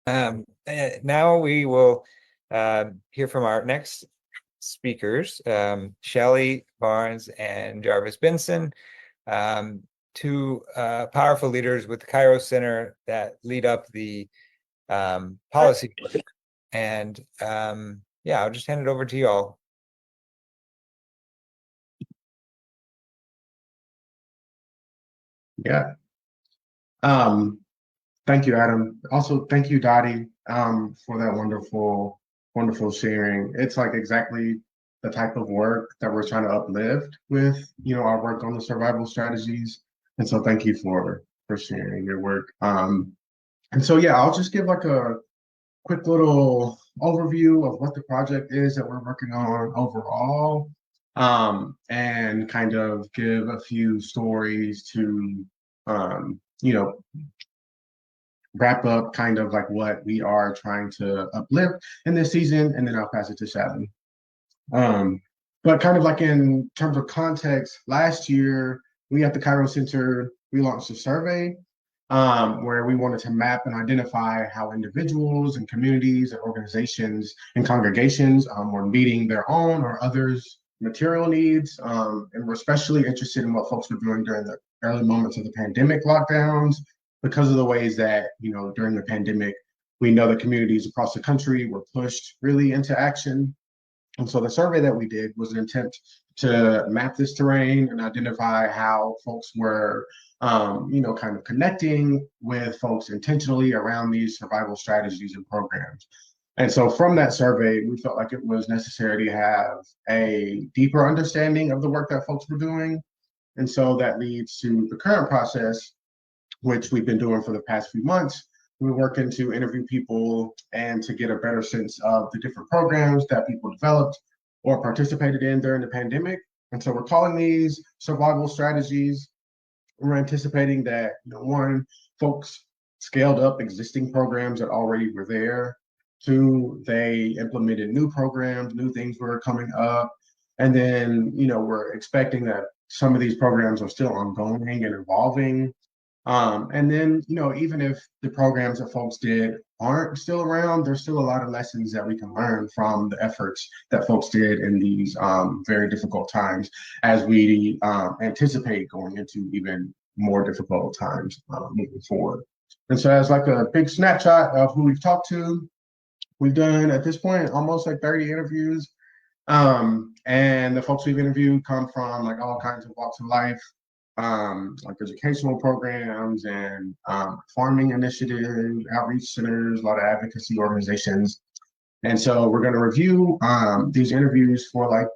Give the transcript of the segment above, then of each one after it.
Now we will hear from our next speakers, Shailly Barnes and Jarvis Benson, two powerful leaders with the Kairos Center that lead up the policy work. And yeah, I'll just hand it over to you all. Yeah. Thank you, Adam. Also, thank you, Dottie, for that wonderful, wonderful sharing. It's like exactly the type of work that we're trying to uplift with, our work on the survival strategies. And so thank you for sharing your work. And so, yeah, I'll just give like a quick little overview of what the project is that we're working on overall, and kind of give a few stories to, you know, wrap up kind of like what we are trying to uplift in this season, and then I'll pass it to Shailly. But kind of like in terms of context, last year we at the Kairos Center, we launched a survey where we wanted to map and identify how individuals and communities and organizations and congregations were meeting their own or others' material needs. And we're especially interested in what folks were doing during the early moments of the pandemic lockdowns, because of the ways that, during the pandemic, we know that communities across the country were pushed really into action. And so the survey that we did was an attempt to map this terrain and identify how folks were, kind of connecting with folks intentionally around these survival strategies and programs. And so from that survey, we felt like it was necessary to have a deeper understanding of the work that folks were doing. And so that leads to the current process, which we've been doing for the past few months. We're working to interview people and to get a better sense of the different programs that people developed or participated in during the pandemic. And so we're calling these survival strategies. We're anticipating that, one, folks scaled up existing programs that already were there. Two, they implemented new programs, new things were coming up. And then, we're expecting that some of these programs are still ongoing and evolving. And then, even if the programs that folks did aren't still around, there's still a lot of lessons that we can learn from the efforts that folks did in these very difficult times, as we anticipate going into even more difficult times moving forward. And so as like a big snapshot of who we've talked to, we've done at this point almost like 30 interviews. And the folks we've interviewed come from like all kinds of walks of life, like educational programs and farming initiatives, outreach centers, a lot of advocacy organizations. And so we're going to review these interviews for like,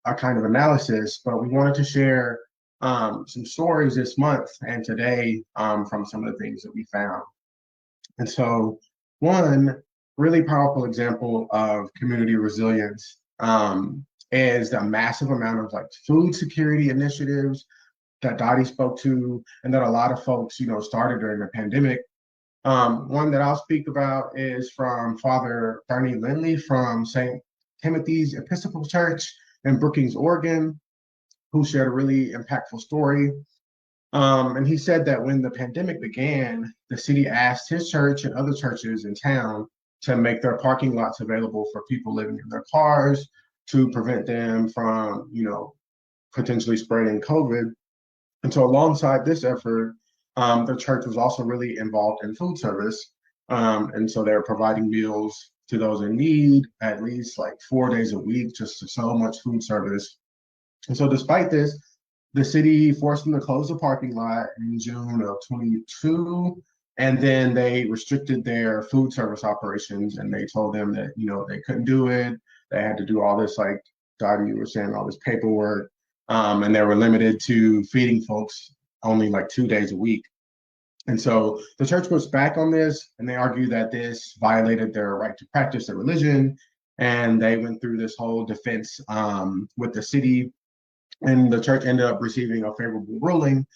a kind of analysis, but we wanted to share some stories this month and today from some of the things that we found. And so one really powerful example of community resilience is the massive amount of like food security initiatives that Dottie spoke to, and that a lot of folks, started during the pandemic. One that I'll speak about is from Father Bernie Lindley from St. Timothy's Episcopal Church in Brookings, Oregon, who shared a really impactful story. And he said that when the pandemic began, the city asked his church and other churches in town to make their parking lots available for people living in their cars to prevent them from, potentially spreading COVID. And so alongside this effort, the church was also really involved in food service. And so they're providing meals to those in need at least like 4 days a week, just so much food service. And so despite this, the city forced them to close the parking lot in June of 22. And then they restricted their food service operations, and they told them that, they couldn't do it. They had to do all this, like Dottie, you were saying, all this paperwork. And they were limited to feeding folks only like 2 days a week. And so the church pushed back on this, and they argued that this violated their right to practice their religion. And they went through this whole defense with the city, and the church ended up receiving a favorable ruling,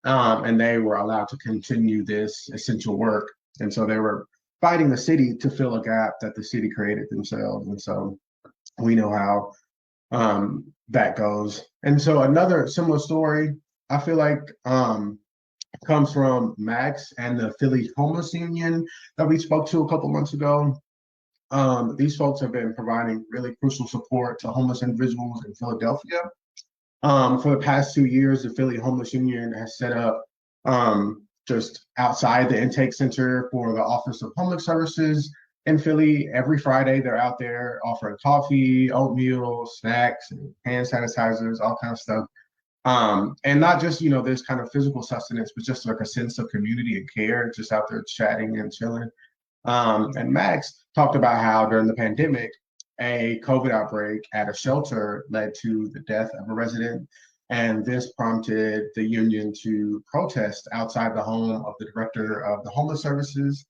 and they were allowed to continue this essential work. And so they were fighting the city to fill a gap that the city created themselves. And so we know how that goes. And so another similar story, I feel like comes from Max and the Philly Homeless Union that we spoke to a couple months ago. These folks have been providing really crucial support to homeless individuals in Philadelphia. For the past 2 years, the Philly Homeless Union has set up just outside the intake center for the Office of Homeless Services in Philly. Every Friday, they're out there offering coffee, oatmeal, snacks, and hand sanitizers, all kinds of stuff. And not just, this kind of physical sustenance, but just like a sense of community and care, just out there chatting and chilling. And Max talked about how during the pandemic, a COVID outbreak at a shelter led to the death of a resident. And this prompted the union to protest outside the home of the director of the homeless services.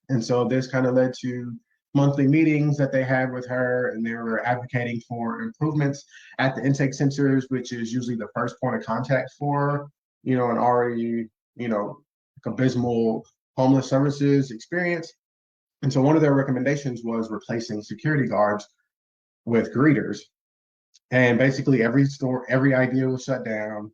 And so this kind of led to monthly meetings that they had with her, and they were advocating for improvements at the intake centers, which is usually the first point of contact for, an already, abysmal homeless services experience. And so one of their recommendations was replacing security guards with greeters. And basically every idea was shut down.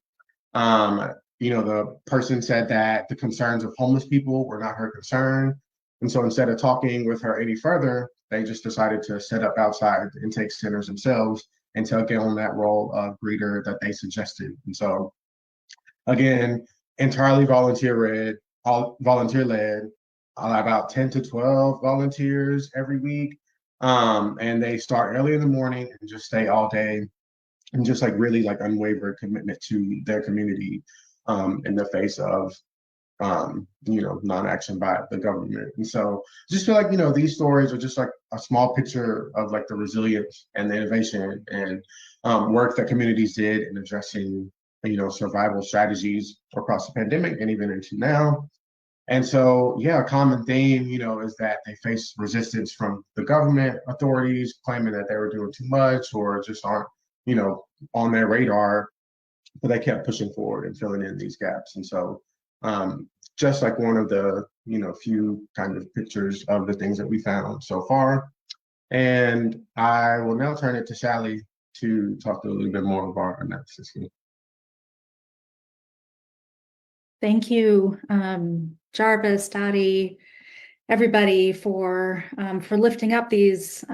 The person said that the concerns of homeless people were not her concern. And so instead of talking with her any further, they just decided to set up outside the intake centers themselves and take on that role of greeter that they suggested. And so again, entirely volunteer-led, about 10 to 12 volunteers every week. And they start early in the morning and just stay all day, and just really unwavering commitment to their community in the face of non-action by the government. And so I just feel like, these stories are just like a small picture of the resilience and the innovation and work that communities did in addressing, survival strategies across the pandemic and even into now. And so, a common theme, is that they face resistance from the government authorities claiming that they were doing too much or just aren't, on their radar, but they kept pushing forward and filling in these gaps. And so just like one of the, few kind of pictures of the things that we found so far. And I will now turn it to Shailly to talk a little bit more about our analysis here. Thank you, Jarvis, Dottie, everybody for lifting up these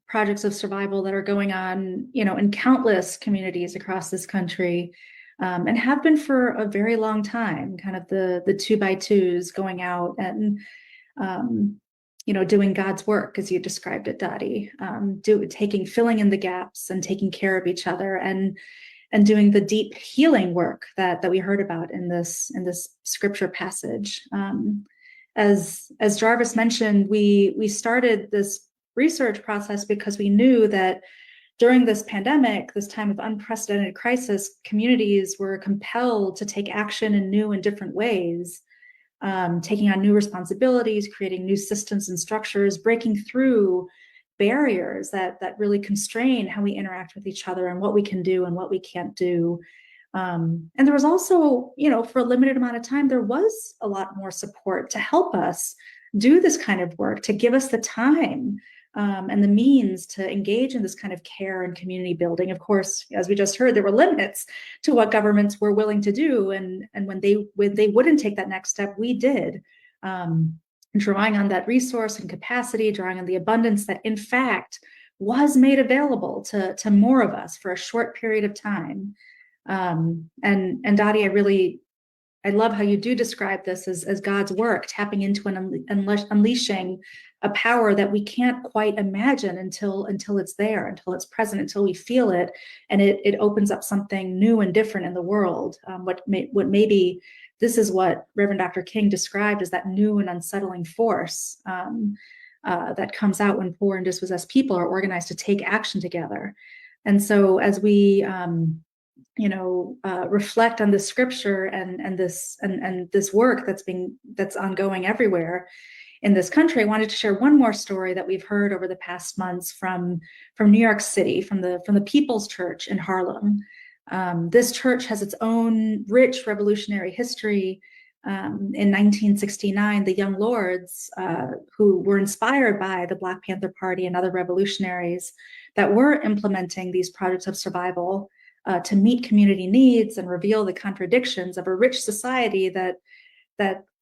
projects of survival that are going on, in countless communities across this country, and have been for a very long time. Kind of the 2x2s going out and doing God's work, as you described it, Dottie, filling in the gaps and taking care of each other and doing the deep healing work that we heard about in this scripture passage. As Jarvis mentioned, we started this research process because we knew that during this pandemic, this time of unprecedented crisis, communities were compelled to take action in new and different ways, taking on new responsibilities, creating new systems and structures, breaking through barriers that really constrain how we interact with each other and what we can do and what we can't do. And there was also, for a limited amount of time, there was a lot more support to help us do this kind of work, to give us the time and the means to engage in this kind of care and community building. Of course, as we just heard, there were limits to what governments were willing to do. And when they wouldn't take that next step, we did. Drawing on that resource and capacity, drawing on the abundance that in fact was made available to more of us for a short period of time. And Dottie, I love how you do describe this as God's work, tapping into and unleashing a power that we can't quite imagine until it's there, until it's present, until we feel it, and it opens up something new and different in the world. What maybe this is what Reverend Dr. King described as that new and unsettling force that comes out when poor and dispossessed people are organized to take action together. And so as we reflect on this scripture and this work that's ongoing everywhere in this country, I wanted to share one more story that we've heard over the past months from New York City, from the People's Church in Harlem. This church has its own rich revolutionary history. In 1969, the Young Lords, who were inspired by the Black Panther Party and other revolutionaries that were implementing these projects of survival, to meet community needs and reveal the contradictions of a rich society that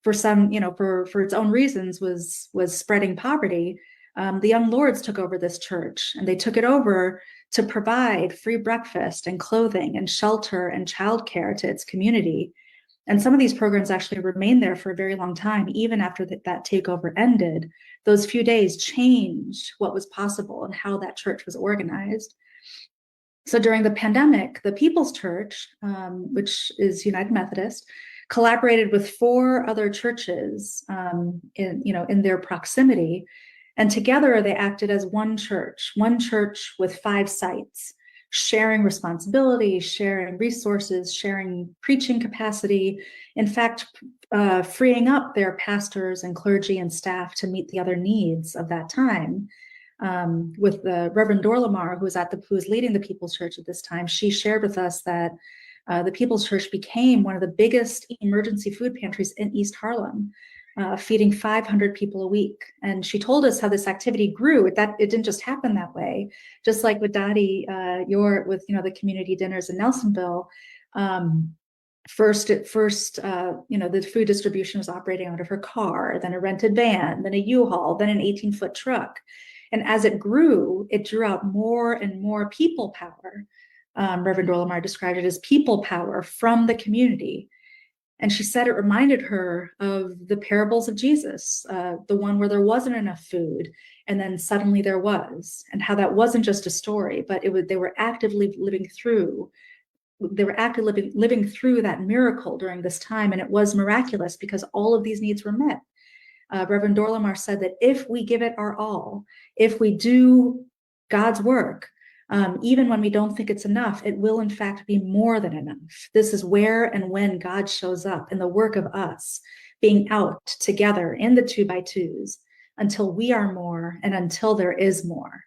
for some, for its own reasons was spreading poverty. The young lords took over this church, and they took it over to provide free breakfast and clothing and shelter and childcare to its community. And some of these programs actually remained there for a very long time, even after that takeover ended. Those few days changed what was possible and how that church was organized. So during the pandemic, the People's Church, which is United Methodist, collaborated with 4 other churches in their proximity. And together they acted as one church with 5 sites, sharing responsibility, sharing resources, sharing preaching capacity, in fact, freeing up their pastors and clergy and staff to meet the other needs of that time. With the Reverend Dorlamar, who was leading the People's Church at this time, she shared with us that the People's Church became one of the biggest emergency food pantries in East Harlem, feeding 500 people a week. And she told us how this activity grew. It didn't just happen that way. Just like with Dottie, with the community dinners in Nelsonville. First, the food distribution was operating out of her car, then a rented van, then a U-Haul, then an 18-foot truck. And as it grew, it drew out more and more people power. Reverend Dorlamar described it as people power from the community. And she said it reminded her of the parables of Jesus, the one where there wasn't enough food, and then suddenly there was, and how that wasn't just a story, but they were actively living through that miracle during this time. And it was miraculous because all of these needs were met. Reverend Dorlamar said that if we give it our all, if we do God's work, even when we don't think it's enough, it will in fact be more than enough. This is where and when God shows up in the work of us being out together in the 2x2s until we are more and until there is more.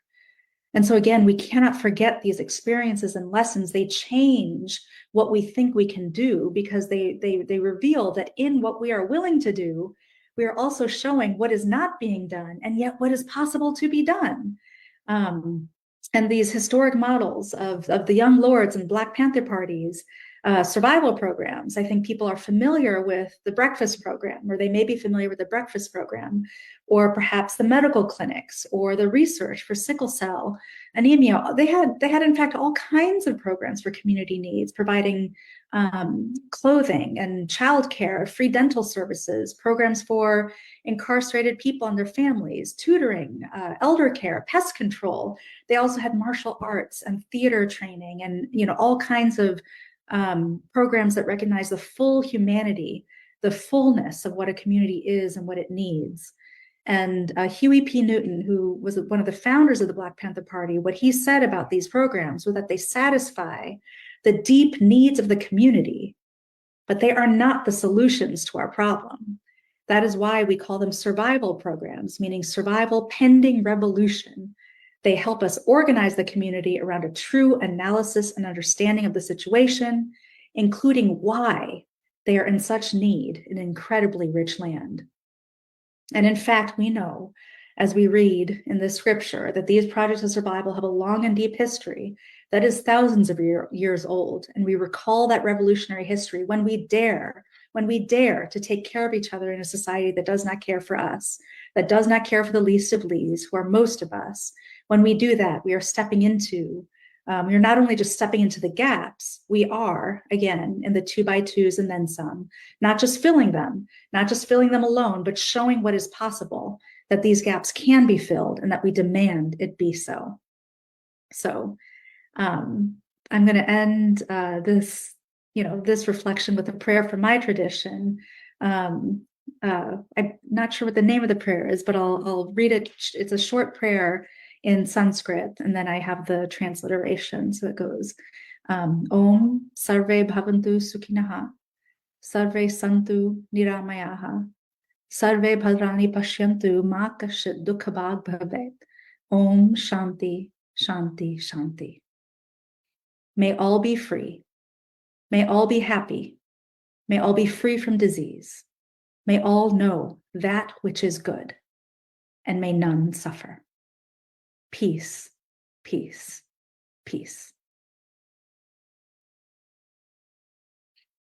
And so again, we cannot forget these experiences and lessons. They change what we think we can do, because they reveal that in what we are willing to do, we are also showing what is not being done, and yet what is possible to be done. And these historic models of the Young Lords and Black Panther parties, survival programs. I think people are familiar with the breakfast program, or they may be familiar with the breakfast program, or perhaps the medical clinics, or the research for sickle cell anemia. They had in fact all kinds of programs for community needs, providing clothing and childcare, free dental services, programs for incarcerated people and their families, tutoring, elder care, pest control. They also had martial arts and theater training, and all kinds of programs that recognize the full humanity, the fullness of what a community is and what it needs. And Huey P. Newton, who was one of the founders of the Black Panther Party, what he said about these programs was that they satisfy the deep needs of the community, but they are not the solutions to our problem. That is why we call them survival programs, meaning survival pending revolution. They help us organize the community around a true analysis and understanding of the situation, including why they are in such need in incredibly rich land. And in fact, we know, as we read in the scripture, that these projects of survival have a long and deep history that is thousands of years old. And we recall that revolutionary history when we dare to take care of each other in a society that does not care for us, that does not care for the least of least, who are most of us. When we do that, we are stepping into, we are not only just stepping into the gaps, we are, again, in the 2x2s and then some, not just filling them alone, but showing what is possible, that these gaps can be filled and that we demand it be so. So I'm going to end this reflection with a prayer from my tradition. I'm not sure what the name of the prayer is, but I'll read it. It's a short prayer in Sanskrit, and then I have the transliteration. So it goes, Om Sarve Bhavantu Sukhinaha, Sarve Santu Niramayaha, Sarve Bhadrani Pashyantu Ma Kashit Dukhabhag Bhavet. Om Shanti, Shanti, Shanti. May all be free. May all be happy. May all be free from disease. May all know that which is good, and may none suffer. Peace, peace, peace.